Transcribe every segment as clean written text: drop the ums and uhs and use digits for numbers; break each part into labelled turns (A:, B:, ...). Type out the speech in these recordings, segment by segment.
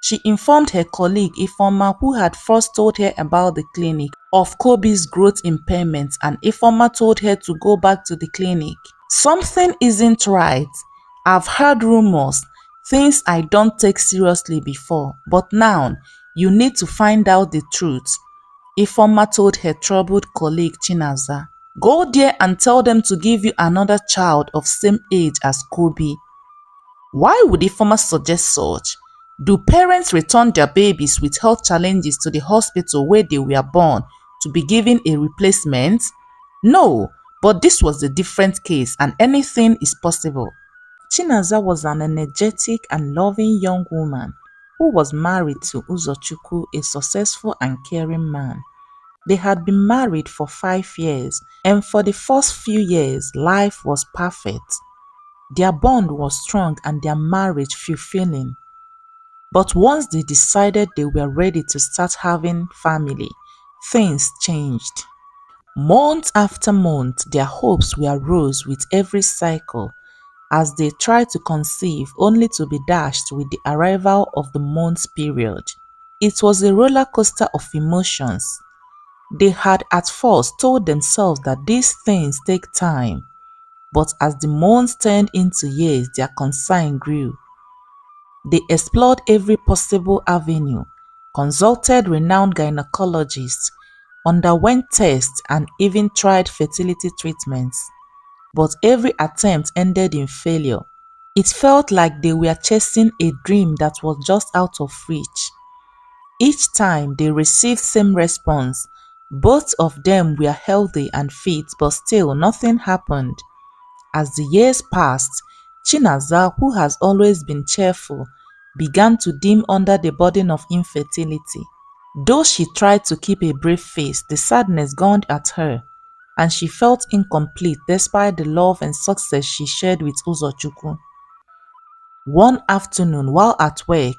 A: She informed her colleague Ifeoma, who had first told her about the clinic, of Kobe's growth impairment, and Ifeoma told her to go back to the clinic. Something isn't right. I've heard rumors, things I don't take seriously before, but now you need to find out the truth, Ifeoma told her troubled colleague Chinaza. Go there and tell them to give you another child of same age as Kobe. Why would Ifeoma suggest such? Do parents return their babies with health challenges to the hospital where they were born to be given a replacement? No, but this was a different case and anything is possible. Chinaza was an energetic and loving young woman who was married to Uzochukwu, a successful and caring man. They had been married for 5 years, and for the first few years, life was perfect. Their bond was strong and their marriage fulfilling. But once they decided they were ready to start having family, things changed. Month after month, their hopes were rose with every cycle as they tried to conceive, only to be dashed with the arrival of the month period. It was a roller coaster of emotions. They had at first told themselves that these things take time, but as the months turned into years, their concern grew. They explored every possible avenue, consulted renowned gynecologists, underwent tests, and even tried fertility treatments. But every attempt ended in failure. It felt like they were chasing a dream that was just out of reach. Each time they received same response. Both of them were healthy and fit, but still nothing happened. As the years passed, Chinaza, who has always been cheerful, began to dim under the burden of infertility. Though she tried to keep a brave face, the sadness gnawed at her, and she felt incomplete despite the love and success she shared with Uzochukwu. One afternoon, while at work,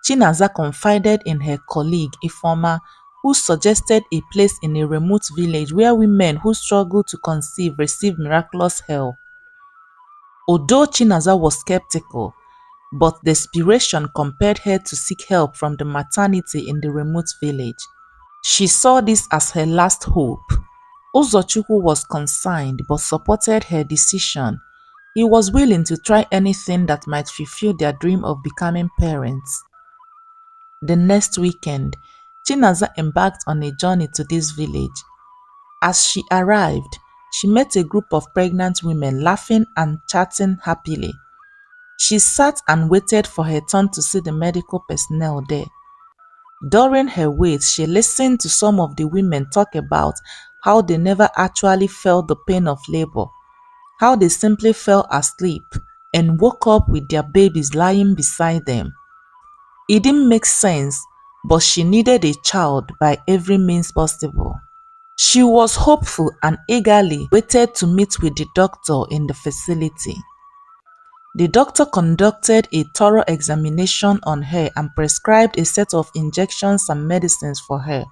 A: Chinaza confided in her colleague Ifeoma, who suggested a place in a remote village where women who struggle to conceive receive miraculous help. Although Chinaza was skeptical, but desperation compelled her to seek help from the maternity in the remote village. She saw this as her last hope. Uzochukwu was concerned but supported her decision. He was willing to try anything that might fulfill their dream of becoming parents. The next weekend, Chinaza embarked on a journey to this village. As she arrived, she met a group of pregnant women laughing and chatting happily. She sat and waited for her turn to see the medical personnel there. During her wait, she listened to some of the women talk about how they never actually felt the pain of labor, how they simply fell asleep and woke up with their babies lying beside them. It didn't make sense, but she needed a child by every means possible. She was hopeful and eagerly waited to meet with the doctor in the facility. The doctor conducted a thorough examination on her and prescribed a set of injections and medicines for her,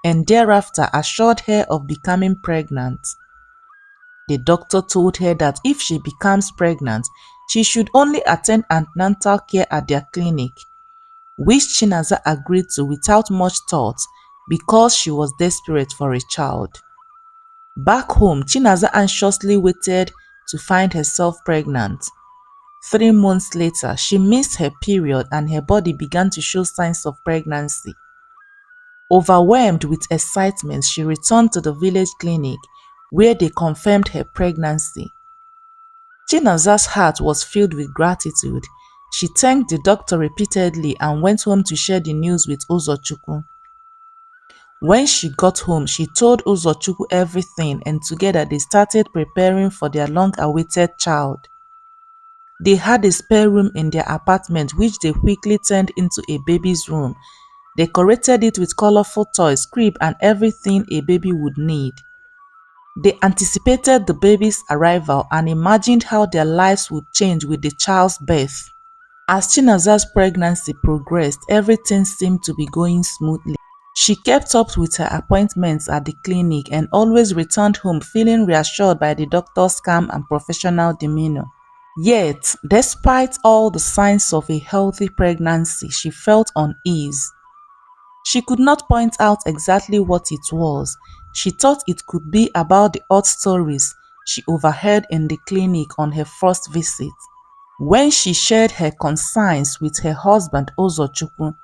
A: and thereafter assured her of becoming pregnant. The doctor told her that if she becomes pregnant, she should only attend antenatal care at their clinic, which Chinaza agreed to without much thought because she was desperate for a child. Back home, Chinaza anxiously waited to find herself pregnant. 3 months later, she missed her period and her body began to show signs of pregnancy. Overwhelmed with excitement, she returned to the village clinic where they confirmed her pregnancy. Chinaza's heart was filled with gratitude. She thanked the doctor repeatedly and went home to share the news with Uzochukwu. When she got home, she told Uzochukwu everything, and together they started preparing for their long-awaited child. They had a spare room in their apartment which they quickly turned into a baby's room, decorated it with colorful toys, crib and everything a baby would need. They anticipated the baby's arrival and imagined how their lives would change with the child's birth. As Chinaza's pregnancy progressed, everything seemed to be going smoothly. She kept up with her appointments at the clinic and always returned home feeling reassured by the doctor's calm and professional demeanor. Yet, despite all the signs of a healthy pregnancy, she felt unease. She could not point out exactly what it was. She thought it could be about the odd stories she overheard in the clinic on her first visit. When she shared her concerns with her husband Ozochukwu,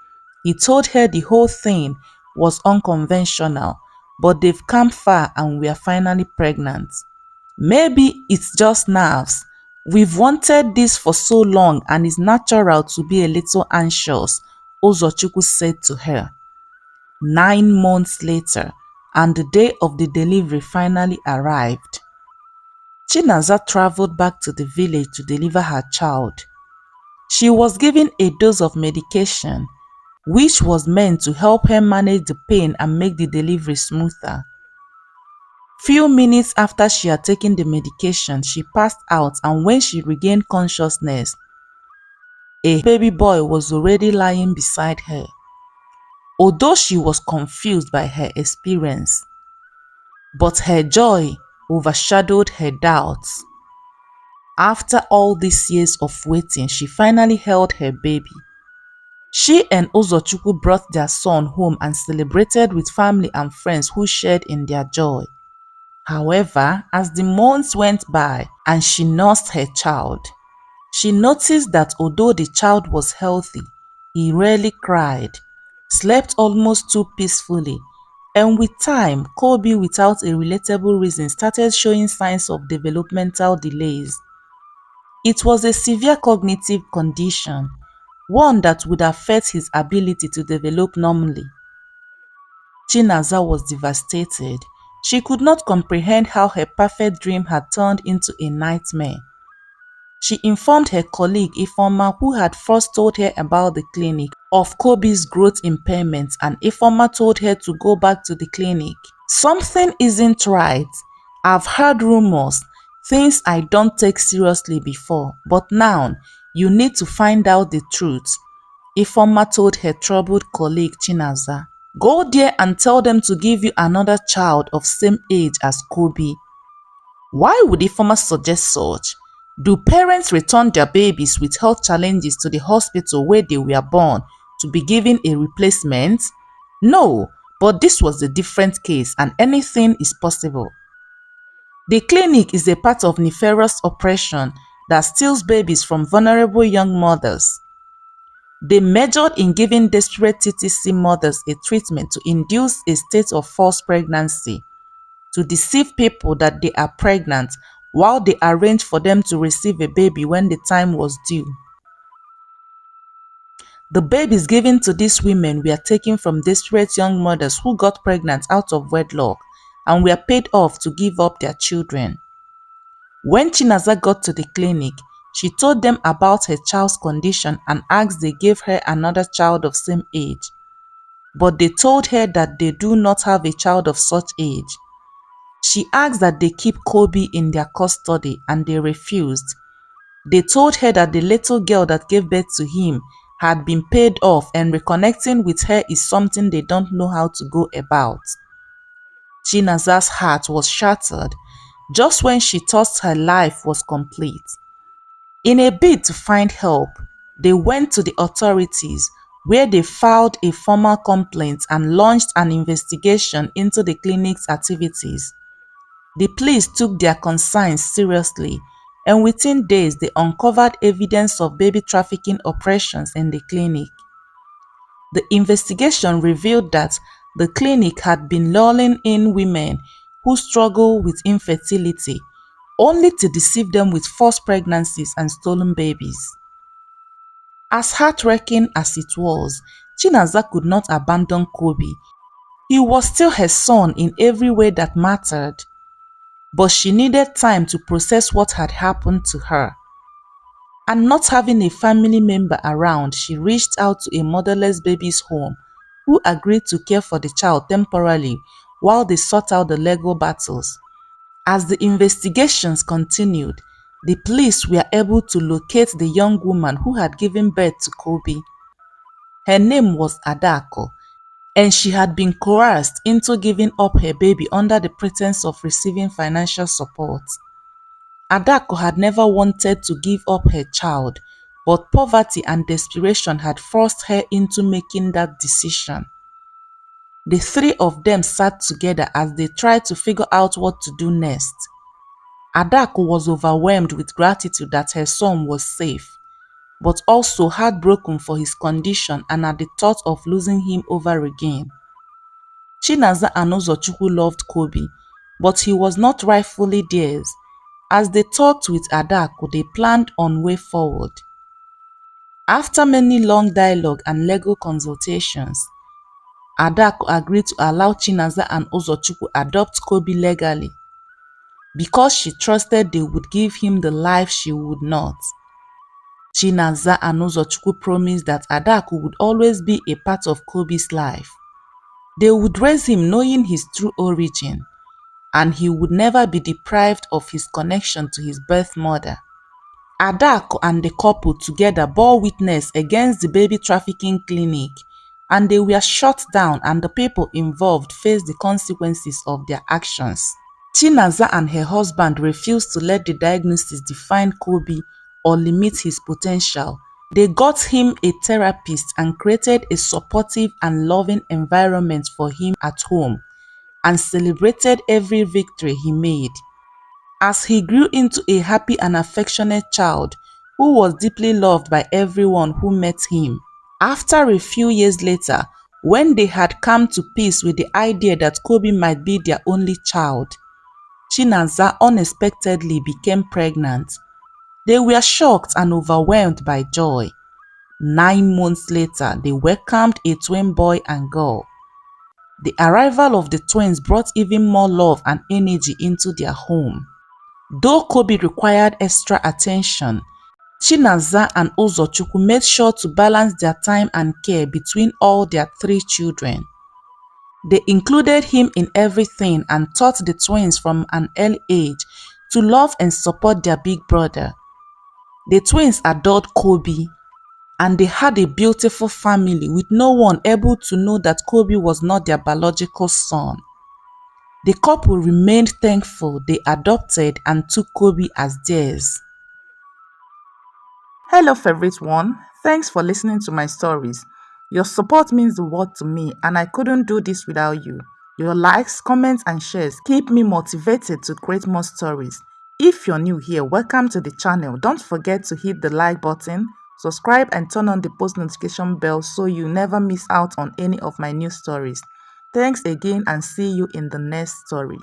A: he told her the whole thing was unconventional, but they've come far and we are finally pregnant. Maybe it's just nerves. We've wanted this for so long and it's natural to be a little anxious, Ozochukwu said to her. 9 months later, and the day of the delivery finally arrived. Chinaza traveled back to the village to deliver her child. She was given a dose of medication, which was meant to help her manage the pain and make the delivery smoother. Few minutes after she had taken the medication, she passed out, and when she regained consciousness, a baby boy was already lying beside her. Although she was confused by her experience, but her joy overshadowed her doubts. After all these years of waiting, she finally held her baby. She and Ozochukwu brought their son home and celebrated with family and friends who shared in their joy. However, as the months went by and she nursed her child, she noticed that although the child was healthy, he rarely cried, slept almost too peacefully, and with time, Kobe, without a relatable reason, started showing signs of developmental delays. It was a severe cognitive condition, one that would affect his ability to develop normally. Chinaza was devastated. She could not comprehend how her perfect dream had turned into a nightmare. She informed her colleague Ifeoma, who had first told her about the clinic, of Kobe's growth impairment, and Ifeoma told her to go back to the clinic. Something isn't right. I've heard rumors, things I don't take seriously before, but now you need to find out the truth, Ifeoma told her troubled colleague Chinaza. Go there and tell them to give you another child of same age as Kobe. Why would Ifeoma suggest such? Do parents return their babies with health challenges to the hospital where they were born to be given a replacement? No, but this was a different case and anything is possible. The clinic is a part of nefarious operation that steals babies from vulnerable young mothers. They majored in giving desperate TTC mothers a treatment to induce a state of false pregnancy, to deceive people that they are pregnant while they arrange for them to receive a baby when the time was due. The babies given to these women were taken from desperate young mothers who got pregnant out of wedlock and were paid off to give up their children. When Chinaza got to the clinic, she told them about her child's condition and asked they gave her another child of same age. But they told her that they do not have a child of such age. She asked that they keep Kobe in their custody and they refused. They told her that the little girl that gave birth to him had been paid off and reconnecting with her is something they don't know how to go about. Chinaza's heart was shattered just when she thought her life was complete. In a bid to find help, they went to the authorities where they filed a formal complaint and launched an investigation into the clinic's activities. The police took their concerns seriously, and within days they uncovered evidence of baby trafficking operations in the clinic. The investigation revealed that the clinic had been lulling in women who struggle with infertility, only to deceive them with false pregnancies and stolen babies. As heartbreaking as it was, Chinaza could not abandon Kobe. He was still her son in every way that mattered. But she needed time to process what had happened to her. And not having a family member around, she reached out to a motherless baby's home who agreed to care for the child temporarily while they sought out the legal battles. As the investigations continued, the police were able to locate the young woman who had given birth to Kobe. Her name was Adako, and she had been coerced into giving up her baby under the pretense of receiving financial support. Adako had never wanted to give up her child, but poverty and desperation had forced her into making that decision. The three of them sat together as they tried to figure out what to do next. Adako was overwhelmed with gratitude that her son was safe, but also heartbroken for his condition and at the thought of losing him over again. Chinaza and Uzochukwu loved Kobe, but he was not rightfully theirs. As they talked with Adako, they planned on way forward. After many long dialogue and legal consultations, Adako agreed to allow Chinaza and Uzochukwu adopt Kobe legally because she trusted they would give him the life she would not. Chinaza and Uzochukwu promised that Adako would always be a part of Kobe's life. They would raise him knowing his true origin, and he would never be deprived of his connection to his birth mother. Adako and the couple together bore witness against the baby trafficking clinic, and they were shut down and the people involved faced the consequences of their actions. Chinaza and her husband refused to let the diagnosis define Kobe or limit his potential. They got him a therapist and created a supportive and loving environment for him at home and celebrated every victory he made. As he grew into a happy and affectionate child who was deeply loved by everyone who met him. After a few years later, when they had come to peace with the idea that Kobe might be their only child, Chinaza unexpectedly became pregnant. They were shocked and overwhelmed by joy. 9 months later, they welcomed a twin boy and girl. The arrival of the twins brought even more love and energy into their home. Though Kobe required extra attention, Chinaza and Uzochukwu made sure to balance their time and care between all their 3 children. They included him in everything and taught the twins from an early age to love and support their big brother. The twins adored Kobe, and they had a beautiful family with no one able to know that Kobe was not their biological son. The couple remained thankful they adopted and took Kobe as theirs. Hello favorite one, thanks for listening to my stories. Your support means the world to me and I couldn't do this without you. Your likes, comments and shares keep me motivated to create more stories. If you're new here, welcome to the channel. Don't forget to hit the like button, subscribe and turn on the post notification bell so you never miss out on any of my new stories. Thanks again and see you in the next story.